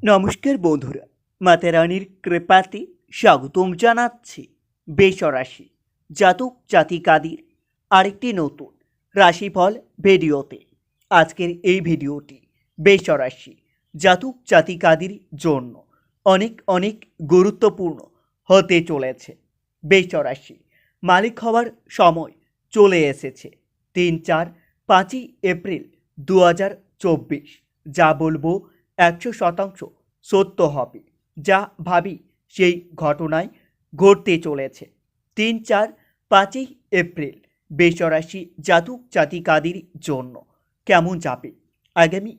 নমস্কার বন্ধুরা, মাতা রানীর কৃপাতে স্বাগতম জানাচ্ছি বেশরাশি জাতক জাতিকাদের আরেকটি নতুন রাশিফল ভিডিওতে। আজকের এই ভিডিওটি বেশরাশি জাতক জাতিকাদের জন্য অনেক অনেক গুরুত্বপূর্ণ হতে চলেছে। বেশরাশি মালিক হওয়ার সময় চলে এসেছে। 3-4-5 এপ্রিল 2024। যা বলবো 100% সত্য হবে, যা ভাবি সেই ঘটনায় ঘটতে চলেছে। 3-4-5 এপ্রিল বেশরাশি জাতক জাতিকাদের জন্য কেমন যাবে আগামী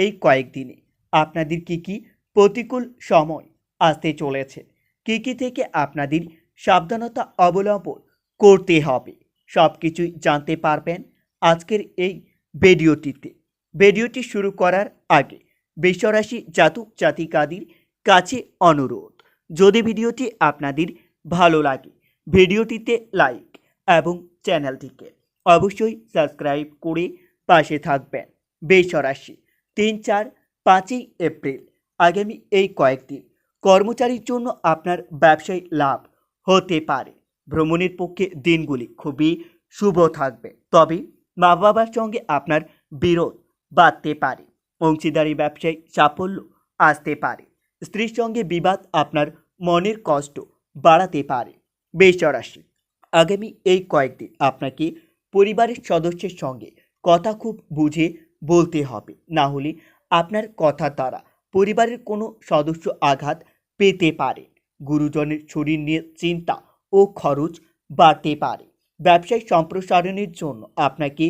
এই কয়েকদিনে আপনাদের কি প্রতিকূল সময় আসতে চলেছে, কি থেকে আপনাদের সাবধানতা অবলম্বন করতে হবে, সব কিছুই জানতে পারবেন আজকের এই ভিডিওটিতে। ভিডিওটি শুরু করার আগে বেশরাশি জাতক জাতিকাদের কাছে অনুরোধ, যদি ভিডিওটি আপনাদের ভালো লাগে ভিডিওটিতে লাইক এবং চ্যানেলটিকে অবশ্যই সাবস্ক্রাইব করে পাশে থাকবেন। বেশরাশি 3-4-5 এপ্রিল আগামী এই কয়েকদিন কর্মচারীর জন্য আপনার ব্যবসায় লাভ হতে পারে। ভ্রমণের পক্ষে দিনগুলি খুবই শুভ থাকবে, তবে মা বাবার সঙ্গে আপনার বিরোধ বাড়তে পারে। অংশীদারি ব্যবসায় সাফল্য আসতে পারে। স্ত্রীর সঙ্গে বিবাদ আপনার মনের কষ্ট বাড়াতে পারে। বেশরাশি আগামী এই কয়েকদিন আপনাকে পরিবারের সদস্যের সঙ্গে কথা খুব বুঝে বলতে হবে, না হলে আপনার কথা দ্বারা পরিবারের কোনো সদস্য আঘাত পেতে পারে। গুরুজনের শরীর নিয়ে চিন্তা ও খরচ বাড়তে পারে। ব্যবসায় সম্প্রসারণের জন্য আপনাকে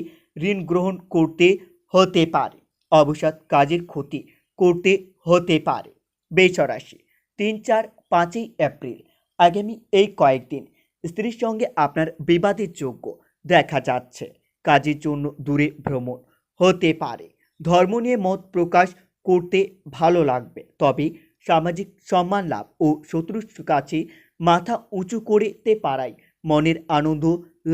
ঋণ গ্রহণ করতে হতে পারে। অবসাদ কাজের ক্ষতি করতে হতে পারে। বেশরাশি 3-4-5 এপ্রিল আগামী এই কয়েকদিন স্ত্রীর সঙ্গে আপনার বিবাদের যোগ্য দেখা যাচ্ছে। কাজের জন্য দূরে ভ্রমণ হতে পারে। ধর্ম নিয়ে মত প্রকাশ করতে ভালো লাগবে, তবে সামাজিক সম্মান লাভ ও শত্রুর কাছে মাথা উঁচু করতে পারায় মনের আনন্দ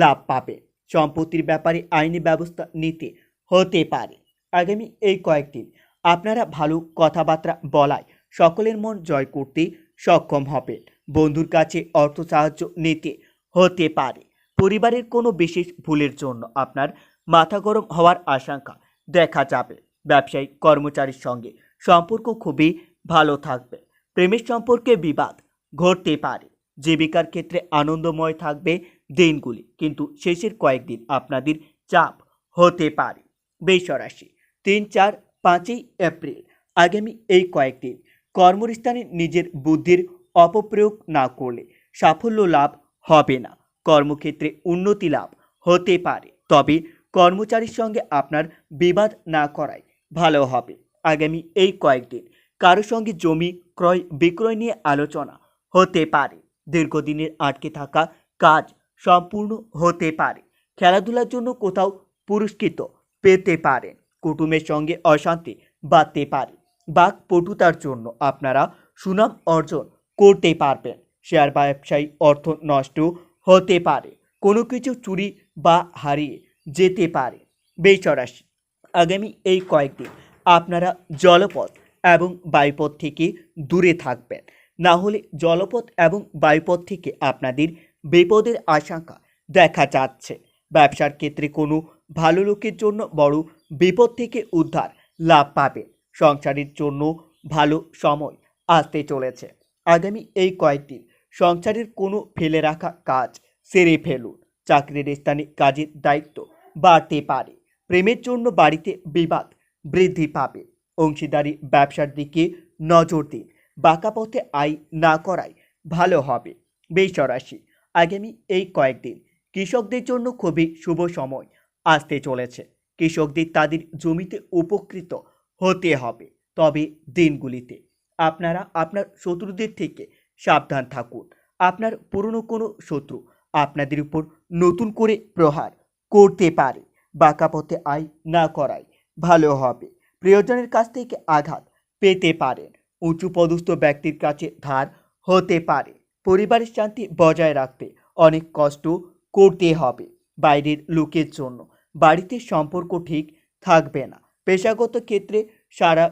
লাভ পাবে। সম্পত্তির ব্যাপারে আইনি ব্যবস্থা নিতে হতে পারে। আগামী এই কয়েকদিন আপনারা ভালো কথাবার্তা বলায় সকলের মন জয় করতে সক্ষম হবেন। বন্ধুর কাছে অর্থ সাহায্য নিতে হতে পারে। পরিবারের কোনো বিশেষ ভুলের জন্য আপনার মাথা গরম হওয়ার আশঙ্কা দেখা যাবে। ব্যবসায়িক কর্মচারীর সঙ্গে সম্পর্ক খুবই ভালো থাকবে। প্রেমের সম্পর্কে বিবাদ ঘটতে পারে। জীবিকার ক্ষেত্রে আনন্দময় থাকবে দিনগুলি, কিন্তু শেষের কয়েকদিন আপনাদের চাপ হতে পারে। বেশরাশি 3-4-5 এপ্রিল আগামী এই কয়েকদিন কর্মস্থানে নিজের বুদ্ধির অপপ্রয়োগ না করলে সাফল্য লাভ হবে না। কর্মক্ষেত্রে উন্নতি লাভ হতে পারে, তবে কর্মচারীর সঙ্গে আপনার বিবাদ না করাই ভালো হবে। আগামী এই কয়েকদিন কারো সঙ্গে জমি ক্রয় বিক্রয় নিয়ে আলোচনা হতে পারে। দীর্ঘদিনের আটকে থাকা কাজ সম্পূর্ণ হতে পারে। খেলাধুলার জন্য কোথাও পুরস্কৃত পেতে পারেন। কুটুমের সঙ্গে অশান্তি বাড়তে পারে। বাকপটুতার জন্য আপনারা সুনাম অর্জন করতে পারবেন। শেয়ার ব্যবসায়ী অর্থ নষ্ট হতে পারে। কোনো কিছু চুরি বা হারিয়ে যেতে পারে। বেশরাশি আগামী এই কয়েকদিন আপনারা জলপথ এবং বায়ুপথ থেকে দূরে থাকবেন, না হলে জলপথ এবং বায়ুপথ থেকে আপনাদের বিপদের আশঙ্কা দেখা যাচ্ছে। ব্যবসার ক্ষেত্রে কোনো ভালো লোকের জন্য বড় বিপদ থেকে উদ্ধার লাভ পাবেন। সংসারের জন্য ভালো সময় আসতে চলেছে। আগামী এই কয়েকদিন সংসারের কোনো ফেলে রাখা কাজ সেরে ফেলুন। চাকরির স্থানে কাজের দায়িত্ব বাড়তে পারে। প্রেমের জন্য বাড়িতে বিবাদ বৃদ্ধি পাবে। অংশীদারি ব্যবসার দিকে নজর দিন। বাঁকা পথে আয় না করাই ভালো হবে। বেশরাশি আগামী এই কয়েকদিন কৃষকদের জন্য খুবই শুভ সময় আসতে চলেছে। কৃষকদের তাদের জমিতে উপকৃত হতে হবে, তবে দিনগুলিতে আপনারা আপনার শত্রুদের থেকে সাবধান থাকুন। আপনার পুরনো কোনো শত্রু আপনাদের উপর নতুন করে প্রহার করতে পারে। বাঁকা পথে আয় না করাই ভালো হবে। প্রিয়জনের কাছ থেকে আঘাত পেতে পারেন। উঁচু পদস্থ ব্যক্তির কাছে ধার হতে পারে। পরিবারের শান্তি বজায় রাখতে অনেক কষ্ট করতে হবে। বাইরের লোকের জন্য বাড়িতে সম্পর্ক ঠিক থাকবে না। পেশাগত ক্ষেত্রে সারা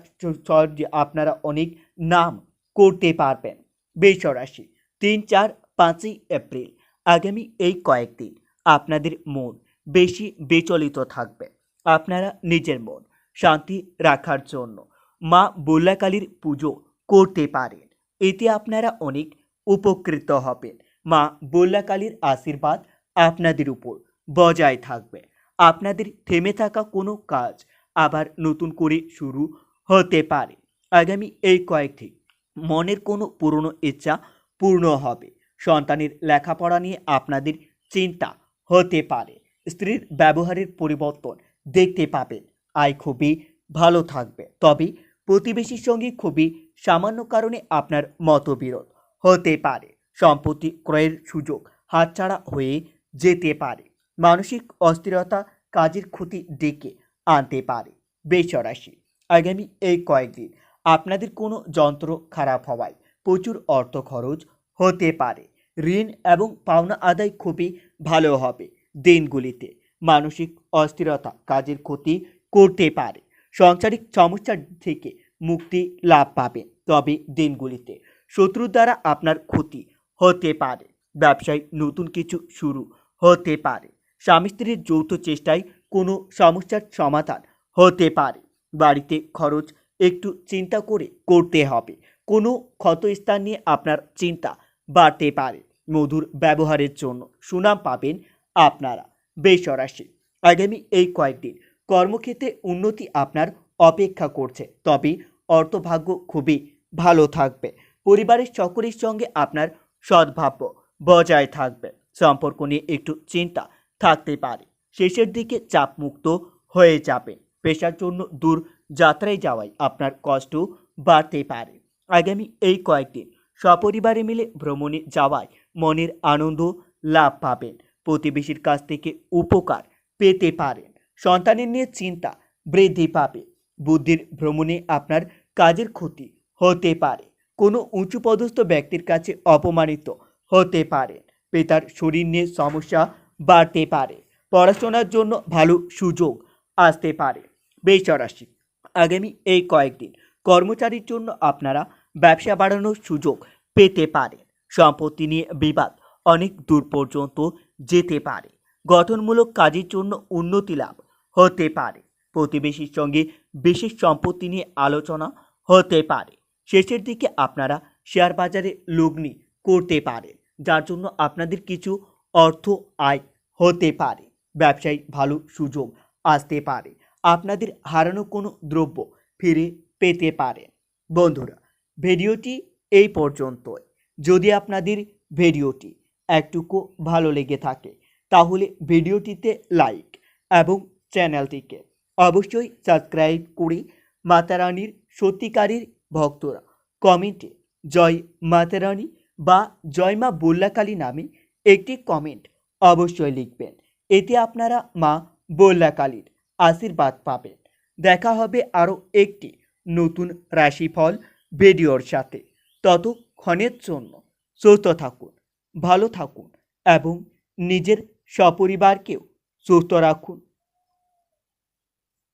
আপনারা অনেক নাম করতে পারবেন। বৃষ রাশি 3, 4, 5 এপ্রিল আগামী এই কয়েকদিন আপনাদের মন বেশি বিচলিত থাকবে। আপনারা নিজের মন শান্তি রাখার জন্য মা বল্লাকালীর পুজো করতে পারেন। এতে আপনারা অনেক উপকৃত হবেন। মা বল্লাকালীর আশীর্বাদ আপনাদের উপর বজায় থাকবে। আপনাদের থেমে থাকা কোনো কাজ আবার নতুন করে শুরু হতে পারে। আগামী এই কয়েকদিন মনের কোনো পুরনো ইচ্ছা পূর্ণ হবে। সন্তানের লেখাপড়া নিয়ে আপনাদের চিন্তা হতে পারে। স্ত্রীর ব্যবহারের পরিবর্তন দেখতে পাবেন। আয় খুবই ভালো থাকবে, তবে প্রতিবেশীর সঙ্গে খুবই সামান্য কারণে আপনার মতবিরোধ হতে পারে। সম্পত্তি ক্রয়ের সুযোগ হাতছাড়া হয়ে যেতে পারে। মানসিক অস্থিরতা কাজের ক্ষতি ডেকে আনতে পারে। বৃষ রাশি আগামী এই কয়েকদিন আপনাদের কোনো যন্ত্র খারাপ হওয়ায় প্রচুর অর্থ খরচ হতে পারে। ঋণ এবং পাওনা আদায় খুবই ভালো হবে। দিনগুলিতে মানসিক অস্থিরতা কাজের ক্ষতি করতে পারে। সাংসারিক সমস্যা থেকে মুক্তি লাভ পাবেন, তবে দিনগুলিতে শত্রুর দ্বারা আপনার ক্ষতি হতে পারে। ব্যবসায় নতুন কিছু শুরু হতে পারে। স্বামী স্ত্রীর যৌথ চেষ্টায় কোনো সমস্যার সমাধান হতে পারে। বাড়িতে খরচ একটু চিন্তা করে করতে হবে। কোনো ক্ষতস্থান নিয়ে আপনার চিন্তা বাড়তে পারে। মধুর ব্যবহারের জন্য সুনাম পাবেন আপনারা। বৃষ রাশি আগামী এই কয়েকদিন কর্মক্ষেত্রে উন্নতি আপনার অপেক্ষা করছে, তবে অর্থভাগ্য খুবই ভালো থাকবে। পরিবারের সকলের সঙ্গে আপনার সদ্ভাব্য বজায় থাকবে। সম্পর্ক নিয়ে একটু চিন্তা থাকতে পারে। শেষের দিকে চাপমুক্ত হয়ে যাবে। পেশার জন্য দূর যাত্রায় যাওয়ায় আপনার কষ্ট বাড়তে পারে। আগামী এই কয়েকদিন সপরিবারে মিলে ভ্রমণে যাওয়ায় মনের আনন্দ লাভ পাবেন। প্রতিবেশীর কাছ থেকে উপকার পেতে পারেন। সন্তানের নিয়ে চিন্তা বৃদ্ধি পাবে। বুদ্ধির ভ্রমণে আপনার কাজের ক্ষতি হতে পারে। কোনো উঁচু পদস্থ ব্যক্তির কাছে অপমানিত হতে পারে। পিতার শরীর নিয়ে সমস্যা বাড়তে পারে। পড়াশোনার জন্য ভালো সুযোগ আসতে পারে। বৃষ রাশি আগামী এই কয়েকদিন কর্মচারীর জন্য আপনারা ব্যবসা বাড়ানোর সুযোগ পেতে পারেন। সম্পত্তি নিয়ে বিবাদ অনেক দূর পর্যন্ত যেতে পারে। গঠনমূলক কাজের জন্য উন্নতি লাভ হতে পারে। প্রতিবেশীর সঙ্গে বিশেষ সম্পত্তি নিয়ে আলোচনা হতে পারে। শেষের দিকে আপনারা শেয়ার বাজারে লগ্নি করতে পারেন, যার জন্য আপনাদের কিছু অর্থ আয় হতে পারে। ব্যবসায় ভালো সুযোগ আসতে পারে। আপনাদের হারানো কোনো দ্রব্য ফিরে পেতে পারেন। বন্ধুরা, ভিডিওটি এই পর্যন্তই। যদি আপনাদের ভিডিওটি একটুকু ভালো লেগে থাকে তাহলে ভিডিওটিতে লাইক এবং চ্যানেলটিকে অবশ্যই সাবস্ক্রাইব করে মাতারানীর সত্যিকারের ভক্তরা কমেন্টে জয় মাতারানী বা জয় মা বল্লাকালী নামে একটি কমেন্ট অবশ্যই লিখবেন। এতে আপনারা মা বল্লাকালীর আশীর্বাদ পাবেন। দেখা হবে আরও একটি নতুন রাশিফল ভিডিওর সাথে। ততক্ষণের জন্য সুস্থ থাকুন, ভালো থাকুন এবং নিজের সপরিবারকেও সুস্থ রাখুন।